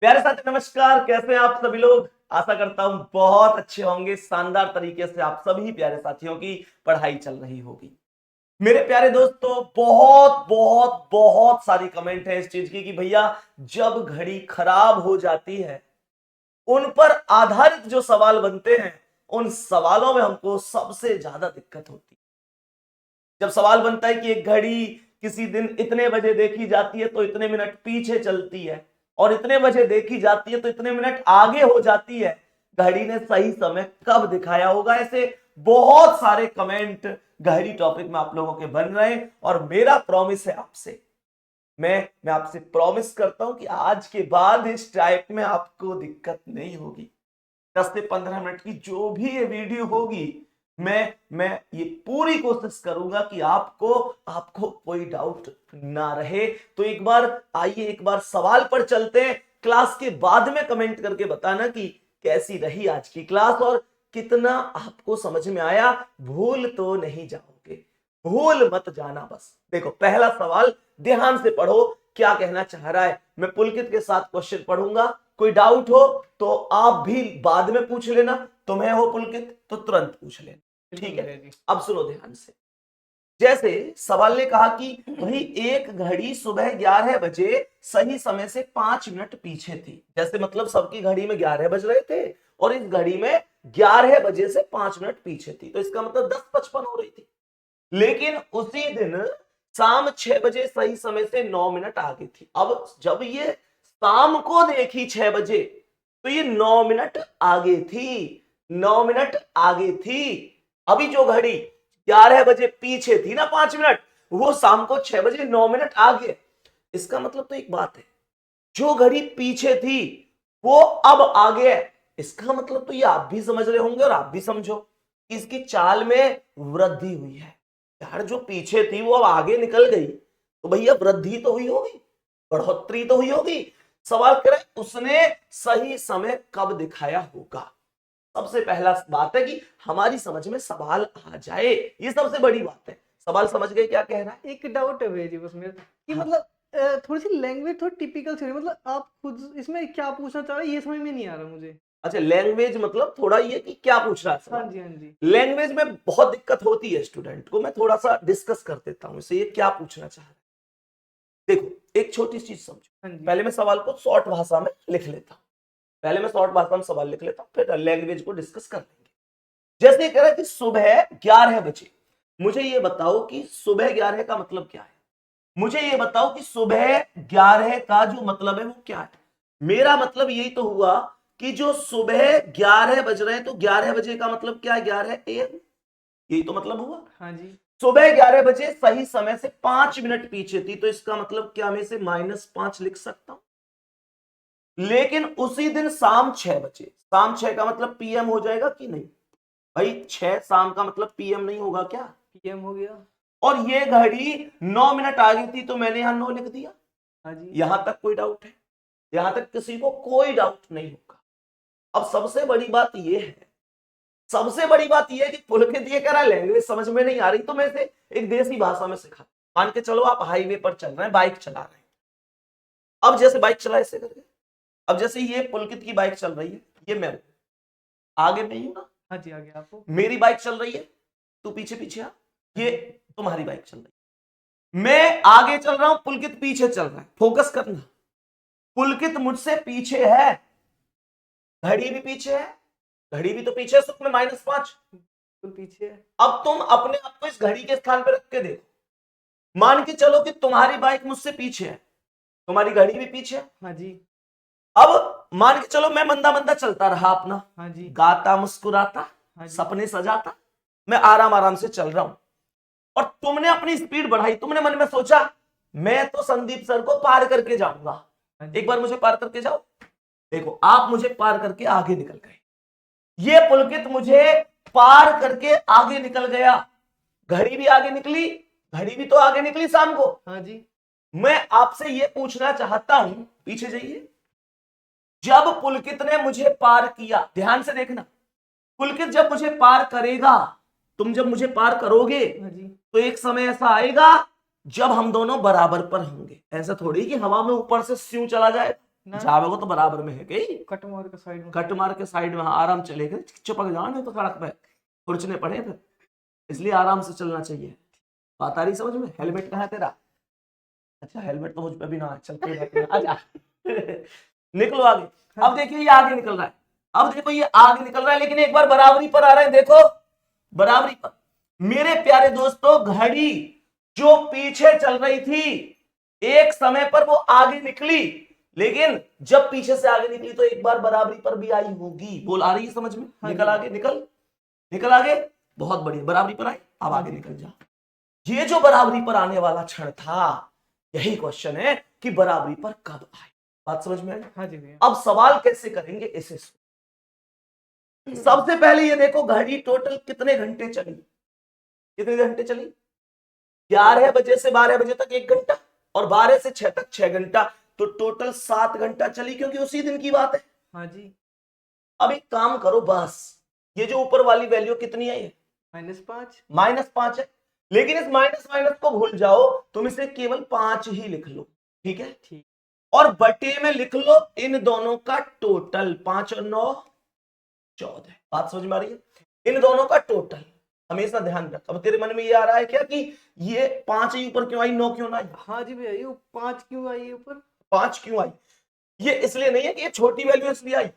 प्यारे साथी नमस्कार, कैसे हैं आप सभी लोग। आशा करता हूं बहुत अच्छे होंगे। शानदार तरीके से आप सभी प्यारे साथियों की पढ़ाई चल रही होगी। मेरे प्यारे दोस्तों, बहुत बहुत बहुत सारी कमेंट है इस चीज की कि भैया जब घड़ी खराब हो जाती है, उन पर आधारित जो सवाल बनते हैं, उन सवालों में हमको सबसे ज्यादा दिक्कत होती है। जब सवाल बनता है कि एक घड़ी किसी दिन इतने बजे देखी जाती है तो इतने मिनट पीछे चलती है, और इतने बजे देखी जाती है तो इतने मिनट आगे हो जाती है, घड़ी ने सही समय कब दिखाया होगा। ऐसे बहुत सारे कमेंट घड़ी टॉपिक में आप लोगों के बन रहे हैं, और मेरा प्रॉमिस है आपसे, मैं आपसे प्रॉमिस करता हूं कि आज के बाद इस टाइप में आपको दिक्कत नहीं होगी। 10 से 15 मिनट की जो भी ये वीडियो होगी, मैं ये पूरी कोशिश करूंगा कि आपको कोई डाउट ना रहे। तो एक बार आइए, एक बार सवाल पर चलते हैं। क्लास के बाद में कमेंट करके बताना कि कैसी रही आज की क्लास और कितना आपको समझ में आया। भूल तो नहीं जाओगे, भूल मत जाना। बस देखो, पहला सवाल ध्यान से पढ़ो, क्या कहना चाह रहा है। मैं पुलकित के साथ क्वेश्चन पढ़ूंगा, कोई डाउट हो तो आप भी बाद में पूछ लेना। तुम्हें हो पुलकित तो तुरंत पूछ लेना, ठीक है। अब सुनो ध्यान से। जैसे सवाल ने कहा कि भाई एक घड़ी सुबह 11 बजे सही समय से 5 मिनट पीछे थी। जैसे मतलब सबकी घड़ी में 11 बज रहे थे और इस घड़ी में 11 बजे से 5 मिनट पीछे थी, तो इसका मतलब 10:55 हो रही थी। लेकिन उसी दिन शाम 6 बजे सही समय से 9 मिनट आगे थी। अब जब ये शाम को देखी 6 बजे, तो ये 9 मिनट आगे थी, 9 मिनट आगे थी। अभी जो घड़ी 11 बजे पीछे थी ना 5 मिनट, वो शाम को 6 बजे 9 मिनट आगे। इसका मतलब तो एक बात है, जो घड़ी पीछे थी वो अब आगे है। इसका मतलब तो ये आप भी समझ रहे होंगे और आप भी समझो, इसकी चाल में वृद्धि हुई है। यार जो पीछे थी वो अब आगे निकल गई, तो भैया वृद्धि तो हुई होगी, बढ़ोतरी तो हुई होगी। सवाल करें उसने सही समय कब दिखाया होगा। सबसे पहला बात है कि हमारी समझ में सवाल आ जाए, ये सबसे बड़ी बात है। सवाल समझ गए क्या कह रहा है। एक डाउट है भैया जी बस मेरे कि हाँ। मतलब थोड़ी सी लैंग्वेज थोड़ी टिपिकल से मतलब आप खुद इसमें क्या पूछना चाह रहे हैं ये समझ में नहीं आ रहा मुझे। अच्छा, लैंग्वेज मतलब थोड़ा ये कि क्या पूछ रहा है हाँ सवाल। जी हाँ जी। लैंग्वेज में बहुत दिक्कत होती है स्टूडेंट को, मैं थोड़ा सा डिस्कस कर देता हूं इसे, ये क्या पूछना चाह रहा है। देखो एक छोटी चीज समझो, हाँ जी। पहले मैं सवाल को शॉर्ट भाषा में लिख लेता हूं, पहले मैं शॉर्ट भाषा में सवाल लिख लेता हूं, फिर लैंग्वेज को डिस्कस कर लेंगे। जैसे कह रहा है कि सुबह 11 बजे, मुझे ये बताओ कि सुबह 11 का मतलब क्या है। मुझे ये बताओ कि सुबह 11 का जो मतलब है वो क्या है। मेरा मतलब यही तो हुआ कि जो सुबह 11 बज रहे हैं, तो 11 बजे का मतलब क्या है, 11 AM, यही तो मतलब हुआ। हाँ जी। सुबह 11 बजे सही समय से 5 मिनट पीछे थी, तो इसका मतलब क्या, मैं इसे -5 लिख सकता हूं। लेकिन उसी दिन शाम 6 बजे, शाम 6 का मतलब PM हो जाएगा कि नहीं भाई। 6 शाम का मतलब PM नहीं होगा क्या। PM हो गया। और ये घड़ी 9 मिनट आगे थी, तो मैंने यहां 9 लिख दिया। हाँ जी। यहां तक कोई डाउट है, यहां तक किसी को कोई डाउट नहीं होगा। अब सबसे बड़ी बात यह है, सबसे बड़ी बात यह है कि पुलकित ये कह रहा है लैंग्वेज समझ में नहीं आ रही, तो मैं इसे एक देसी भाषा में सिखा। मान के चलो आप हाईवे पर चल रहे हैं, बाइक चला रहे हैं। अब जैसे बाइक चला ऐसे करके, अब जैसे ये पुलकित की बाइक चल रही है, ये मैं आगे में हूं ना। हाँ जी आ गया आपको। मेरी बाइक चल रही है, तू पीछे पीछे आ, ये तुम्हारी बाइक चल रही है। मैं आगे चल रहा हूं, पुलकित पीछे चल रहा है। फोकस करना, पुलकित मुझसे पीछे है, घड़ी भी पीछे है, घड़ी भी तो पीछे है, सुख में -5। तो पीछे है। अब तुम अपने आप को इस घड़ी के स्थान पर रख के देखो। मान के चलो कि तुम्हारी बाइक मुझसे पीछे है, तुम्हारी घड़ी भी पीछे है। हाँ जी। अब मान के चलो मैं मंदा मंदा चलता रहा अपना, हाँ जी। गाता मुस्कुराता, हाँ जी। सपने सजाता, मैं आराम आराम से चल रहा हूं। और तुमने अपनी स्पीड बढ़ाई, तुमने मन में सोचा मैं तो संदीप सर को पार करके जाऊंगा, हाँ जी। एक बार मुझे पार करके जाओ। देखो आप मुझे पार करके आगे निकल गए, ये पुलकित मुझे पार करके आगे निकल गया। घड़ी भी आगे निकली, घड़ी भी तो आगे निकली शाम को। हाँ जी। मैं आपसे ये पूछना चाहता हूं, पीछे जाइए। जब पुलकित ने मुझे पार किया, ध्यान से देखना, पुलकित जब मुझे पार करेगा, तुम जब मुझे पार करोगे, हाँ जी। तो एक समय ऐसा आएगा जब हम दोनों बराबर पर होंगे। ऐसा थोड़ी कि हवा में ऊपर से स्यू चला जाए। ना जाओगे तो बराबर में है कहीं, कट मार के साइड में कट मार के साइड में आराम चलेगा, चिपक जाओ नहीं तो सड़क पे खुरचने पड़े फिर, इसलिए आराम से चलना चाहिए। बात आ रही समझ में? हेलमेट कहाँ है तेरा? अच्छा हेलमेट तो मुझ पे भी ना है, चल कोई बात नहीं, आजा निकलो आगे। अब देखिए ये आगे निकल रहा है, अब देखो ये आगे निकल रहा है, लेकिन एक बार बराबरी पर आ रहा है, देखो बराबरी पर। मेरे प्यारे दोस्तों घड़ी जो पीछे चल रही थी एक समय पर वो आगे निकली, लेकिन जब पीछे से आगे निकली तो एक बार बराबरी पर भी आई होगी। बोल आ रही है समझ में? निकल आगे, निकल निकल आगे, बहुत बढ़िया, बराबरी पर आई, अब आगे निकल जा। ये जो बराबरी पर आने वाला क्षण था, यही क्वेश्चन है कि बराबरी पर कब आए। बात समझ में आई? हाँ जी भैया। अब सवाल कैसे करेंगे इसे सबसे पहले ये देखो घड़ी टोटल कितने घंटे चली, कितने घंटे चली? 11 बजे से 12 बजे तक 1 घंटा, और 12 से 6 तक 6 घंटा, तो टोटल 7 घंटा चली, क्योंकि उसी दिन की बात है। हाँ जी। अब एक काम करो, बस ये जो ऊपर वाली वैल्यू कितनी है, ये -5। -5 है, लेकिन इस माइनस माइनस को भूल जाओ, तुम इसे केवल 5 ही लिख लो, ठीक है? ठीक। और बटे में लिख लो इन दोनों का टोटल, 5 और 9 14। बात समझ में आ रही है? इन दोनों का टोटल हमेशा ध्यान रख। अब तेरे मन में ये आ रहा है क्या कि ये 5 ही ऊपर क्यों आई, 9 क्यों ना आई? हाँ जी भैया, ये 5 क्यों आई है ऊपर? 5 क्यों आई? ये इसलिए नहीं है कि ये छोटी वैल्यू इसलिए आई,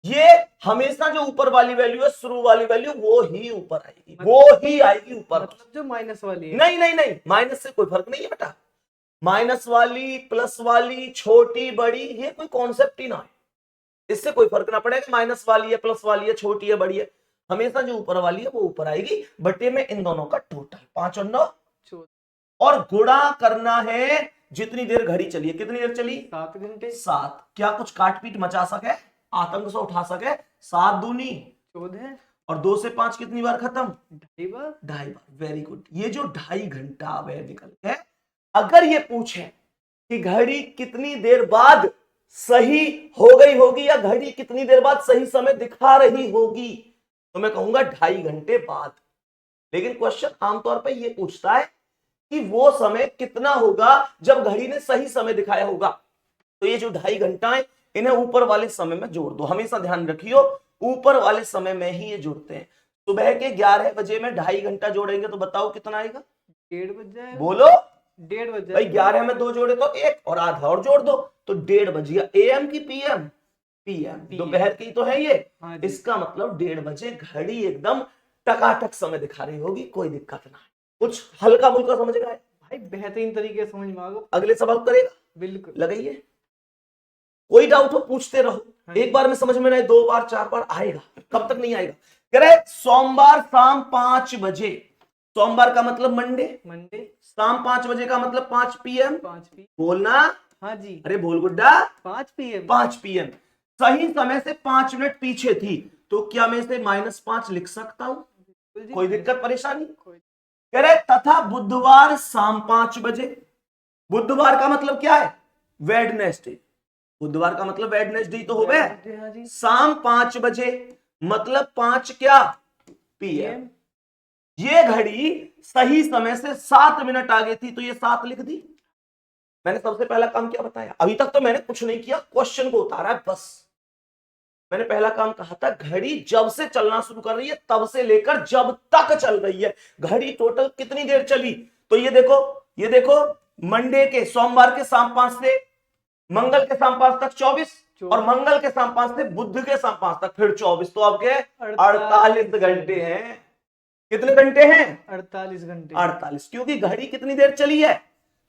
ये हमेशा जो ऊपर वाली वैल्यू है, शुरू वाली वैल्यू, वो ही ऊपर आएगी, वो ही आएगी ऊपर। मतलब जो माइनस वाली है। नहीं नहीं नहीं, माइनस से कोई फर्क नहीं है बेटा, माइनस वाली प्लस वाली छोटी बड़ी ये कोई कॉन्सेप्ट ही ना है, इससे कोई फर्क ना पड़ेगा माइनस वाली है प्लस वाली है छोटी है बड़ी है, हमेशा जो ऊपर वाली है वो ऊपर आएगी, बटे में इन दोनों का टोटल 5 और 9, 14। और गुणा करना है जितनी देर घड़ी चली है। कितनी देर चली? 7 घंटे। 7। क्या कुछ काट पीट मचा सके, आतंक से उठा सके? 7 दूनी 14। और 2 से 5 कितनी बार खत्म? 2.5 बार। 2.5 बार। Very good. ये जो 2.5 घंटा वह निकल है, अगर ये पूछे कि घड़ी कितनी देर बाद सही हो गई होगी या घड़ी कितनी देर बाद सही समय दिखा रही होगी, तो मैं कहूंगा 2.5 घंटे बाद। लेकिन क्वेश्चन आमतौर पर यह पूछता है कि वो समय कितना होगा जब घड़ी ने सही समय दिखाया होगा। तो ये जो 2.5 घंटा है इन्हें ऊपर वाले समय में जोड़ दो। हमेशा ध्यान रखियो ऊपर वाले समय में ही ये जुड़ते हैं। सुबह के 11 बजे में 2.5 घंटा जोड़ेंगे तो बताओ कितना आएगा? 1:30 बज जाएगा। बोलो। 1:30 बज भाई जाएगा। 11 में 2 जोड़े तो 1 और आधा और जोड़ दो तो 1:30 बज गया। एएम की पीएम? पीएम। दोपहर की तो है ये। हाँ जी। इसका मतलब 1:30 बजे घड़ी एकदम टकाटक समय दिखा रही होगी, कोई दिक्कत ना है। कुछ हल्का मुल्का समझ गए भाई? बेहतरीन तरीके से समझ में आ गया। अगले सवाल करेगा? बिल्कुल। लगाइए, कोई डाउट हो पूछते रहो। हाँ। एक बार में समझ में नहीं, 2 बार 4 बार आएगा, कब तक नहीं आएगा? कह रहे सोमवार शाम 5 बजे, सोमवार का मतलब मंडे, मंडे शाम 5 बजे का मतलब 5 पीएम। 5 PM। बोलना। हाँ जी। अरे बोल गुड्डा। 5 PM। 5 पीएम सही समय से 5 मिनट पीछे थी, तो क्या मैं इसे -5 लिख सकता हूं? बिल्कुल जी। कोई दिक्कत परेशानी? कोई- कह रहे तथा बुधवार शाम 5 बजे, बुधवार का मतलब क्या है? वेडनेसडे। बुधवार का मतलब वेडनेसडे तो हो गए। हाँ जी। शाम 5 बजे मतलब 5 क्या? पीएम। PM। ये घड़ी सही समय से 7 मिनट आगे थी, तो ये 7 लिख दी। मैंने सबसे पहला काम क्या बताया? अभी तक तो मैंने कुछ नहीं किया, क्वेश्चन को उतारा है बस। मैंने पहला काम कहा था घड़ी जब से चलना शुरू कर रही है तब से लेकर जब तक चल रही है, घड़ी टोटल कितनी देर चली? तो ये देखो, ये देखो, मंडे के सोमवार के शाम 5 से मंगल के शाम 5 तक 24, और मंगल के शाम 5 से बुध के शाम 5 तक फिर 24, तो आपके 48 घंटे हैं। कितने घंटे हैं? 48 घंटे। 48, क्योंकि घड़ी कितनी देर चली है?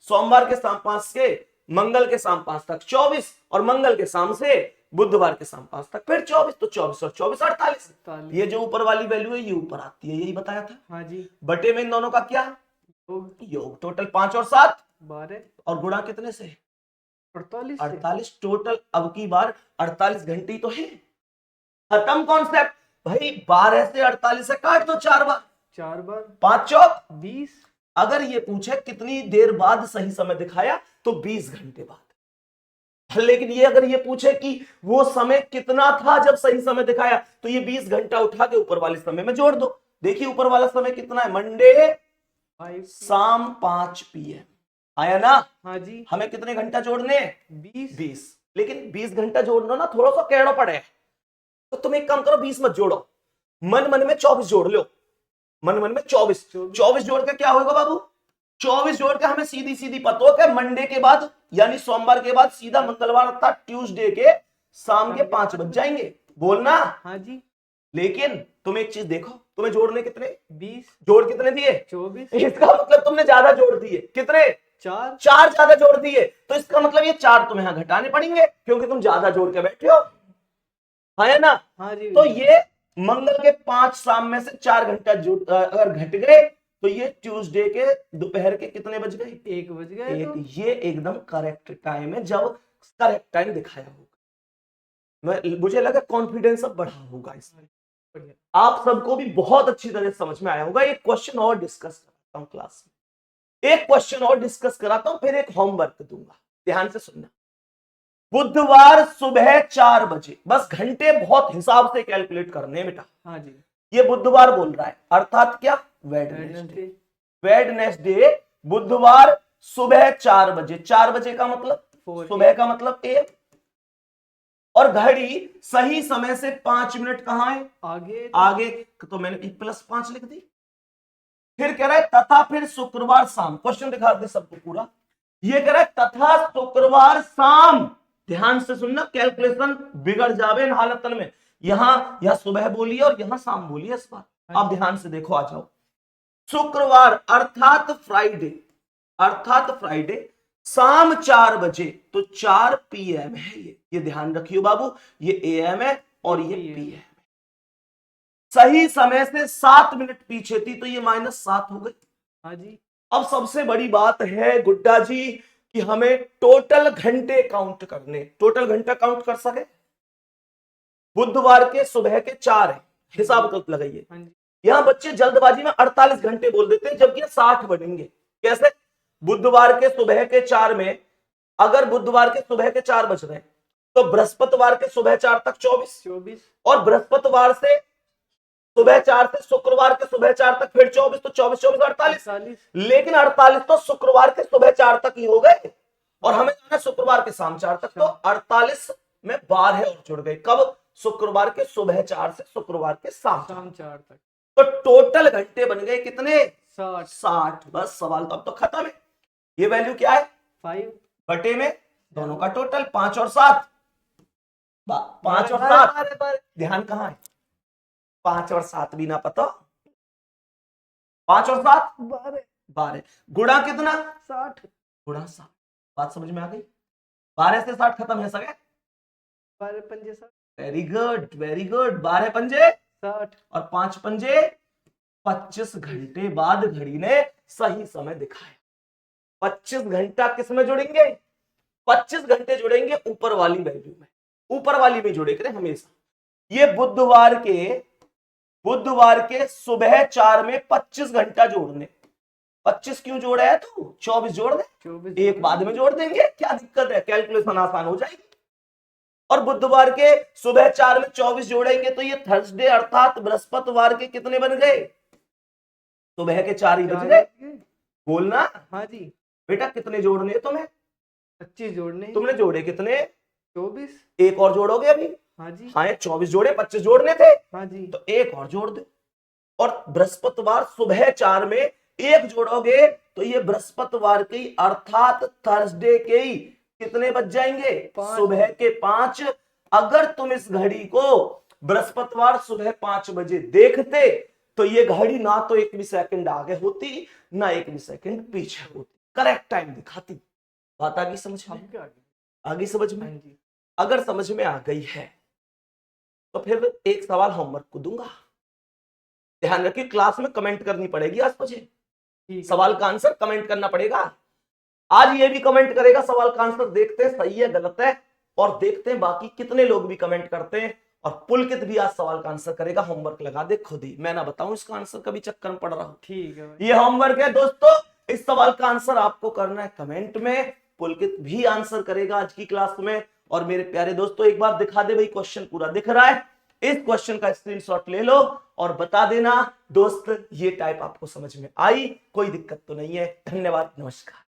सोमवार के शाम 5 से मंगल के शाम 5 तक 24, और मंगल के शाम से बुधवार के शाम 5 तक फिर 24, तो 24 और 24 48। ये जो ऊपर वाली वैल्यू है ये ऊपर आती है, यही बताया था। हाँ जी। बटे में इन दोनों का क्या? योग। टोटल 5 और 7 12 और गुणा कितने से? 48 से। 48। टोटल अब की बार 48 घंटे ही तो है। खत्म कॉन्सेप्ट भाई। 12 से 48 से काट दो 4 बार, 4 बार 5 चौक 20। अगर ये पूछे कितनी देर बाद सही समय दिखाया तो 20 घंटे बाद। लेकिन ये अगर ये पूछे कि वो समय कितना था जब सही समय दिखाया, तो ये 20 घंटा उठा के ऊपर वाले समय में जोड़ दो। देखिए ऊपर वाला समय कितना है? मंडे शाम 5 PM आया ना? हाँ जी। हमें कितने घंटा जोड़ने? 20। 20। लेकिन 20 घंटा जोड़ना ना थोड़ा सा टेढ़ा पड़े है, तो तुम एक काम करो, 20 मत जोड़ो, मन मन में 24 जोड़ लो, मन मन में 24 जोड़ के क्या होगा बाबू, 24 जोड़ के हमें सीधी सीधी पता हो कि मंडे के बाद यानी सोमवार के बाद सीधा मंगलवार अर्थात ट्यूसडे के शाम के 5 बज जाएंगे, बोलना। हाँ जी। लेकिन तुम एक चीज देखो, तुम्हें जोड़ने कितने, 20 जोड़ कितने दिए, 24 इसका मतलब तुमने ज्यादा जोड़ दिए, कितने, 4 4 ज्यादा जोड़ दिए, तो इसका मतलब ये 4 तुम्हें यहां घटाने पड़ेंगे क्योंकि तुम ज्यादा जोड़ के बैठे हो, है ना। हाँ जी। तो ये मंगल के 5 शाम में से 4 घंटा अगर घट गए तो ये ट्यूसडे के दोपहर के कितने बज गए, 1 बज गए। तो ये एकदम करेक्ट टाइम है जब करेक्ट टाइम दिखाया होगा। मुझे लगा कॉन्फिडेंस अब बढ़ा होगा इसमें, आप सबको भी बहुत अच्छी तरह समझ में आया होगा। एक क्वेश्चन और डिस्कस कराता हूं क्लास में, एक क्वेश्चन और डिस्कस कराता हूं, फिर एक होमवर्क दूंगा, ध्यान से सुनना। बुधवार सुबह 4 बजे, बस घंटे बहुत हिसाब से कैलकुलेट करने बेटा। हाँ जी। ये बुधवार बोल रहा है अर्थात क्या, वेडनेसडे। वेडनेसडे बुधवार सुबह 4 बजे, 4 बजे का मतलब सुबह का मतलब ए, और घड़ी सही समय से 5 मिनट कहां है, आगे तो मैंने +5 लिख दी। फिर कह रहा है तथा फिर शुक्रवार शाम, क्वेश्चन दिखा दे सबको पूरा, ये कह रहा है तथा शुक्रवार शाम, ध्यान से सुनना, कैलकुलेशन बिगड़ जावे इन हालतन में, यहां सुबह बोलिए और यहां शाम बोलिए इस बार, आप ध्यान से देखो, आ जाओ। शुक्रवार अर्थात फ्राइडे शाम 4 बजे, तो 4 PM है, ये ध्यान रखियो बाबू, ये AM है और ये PM है। सही समय से 7 मिनट पीछे थी तो ये -7 हो गई। हाँ जी। अब सबसे बड़ी बात है गुड्डा जी कि हमें टोटल घंटे काउंट करने, टोटल घंटा काउंट कर सके। बुधवार के सुबह के 4 है, हिसाब कर लगाइए। यहां बच्चे जल्दबाजी में 48 घंटे बोल देते हैं जबकि 60 बनेंगे। कैसे, बुधवार के सुबह के 4 में, अगर बुधवार के सुबह के 4 बज रहे तो बृहस्पतिवार के सुबह 4 तक 24 और बृहस्पतिवार से सुबह 4 से शुक्रवार के सुबह 4 तक फिर 24, तो 24 48। लेकिन 48 तो शुक्रवार के सुबह 4 तक ही हो गए और हमें जाना शुक्रवार के शाम 4 तक, तो 48 में 12 और जुड़ गए, कब, शुक्रवार के सुबह 4 से शुक्रवार के शाम 4 तक, तो टोटल घंटे बन गए कितने, 60। बस सवाल तो अब तो खत्म है। ये वैल्यू क्या है, 5 बटे में दोनों का टोटल 5 और 7, 5 और 7, ध्यान कहां है, 5 और 7 भी ना पता, 5 और 7 12, गुणा कितना 60, गुणा 7, बात समझ में आ गई। 12 से 60 खत्म है सके, 12 पंजे 60, वेरी गुड वेरी गुड, 12 पंजे 60 और 5 पंजे 25 घंटे बाद घड़ी ने सही समय दिखाया। 25 घंटा किस में जुड़ेंगे, 25 घंटे जुड़ेंगे ऊपर वाली वैल्यू में, ऊपर वाली में जुड़े करें हमेशा। ये बुधवार के सुबह 4 में 25 घंटा जोड़ने, 25 क्यों जोड़ा है, तो 24 जोड़ दे, एक बाद में जोड़ देंगे, क्या दिक्कत है, कैलकुलेशन आसान हो जाएगी। और बुधवार के सुबह 4 में 24 जोड़ेंगे तो ये थर्सडे अर्थात बृहस्पतिवार के कितने बन गए, सुबह के 4 ही बज गए, बोलना। हाँ जी बेटा, कितने जोड़ने तुम्हें, 25 जोड़ने, तुमने जोड़े कितने, 24, एक और जोड़ोगे अभी। हाँ जी, हाँ 24 जोड़े, 25 जोड़ने थे। हाँ जी, तो एक और जोड़ दे, और बृहस्पतिवार सुबह 4 में एक जोड़ोगे तो ये बृहस्पतिवार के अर्थात थर्सडे के ही कितने बज जाएंगे, सुबह के 5। अगर तुम इस घड़ी को बृहस्पतिवार सुबह 5 बजे देखते तो ये घड़ी ना तो 1 भी सेकंड आगे होती ना 1 भी सेकंड पीछे होती, करेक्ट टाइम दिखाती। बात आगे समझ में, आगे समझ में, अगर समझ में आ गई है तो फिर एक सवाल होमवर्क को दूंगा, ध्यान रखिए क्लास में कमेंट करनी पड़ेगी आज मुझे, सवाल का आंसर कमेंट करना पड़ेगा। आज ये भी कमेंट करेगा सवाल का आंसर, देखते हैं सही है गलत है, और देखते हैं बाकी कितने लोग भी कमेंट करते हैं। और पुलकित भी आज सवाल का आंसर करेगा, होमवर्क लगा दे खुद ही, मैं ना बताऊं इसका आंसर, कभी चक्कर में पड़ रहा हूं। ठीक है, ये होमवर्क है दोस्तों, इस सवाल का आंसर आपको करना है कमेंट में, पुलकित भी आंसर करेगा आज की क्लास में। और मेरे प्यारे दोस्तों एक बार दिखा दे भाई, क्वेश्चन पूरा दिख रहा है, इस क्वेश्चन का स्क्रीनशॉट ले लो और बता देना दोस्त ये टाइप आपको समझ में आई, कोई दिक्कत तो नहीं है। धन्यवाद, नमस्कार।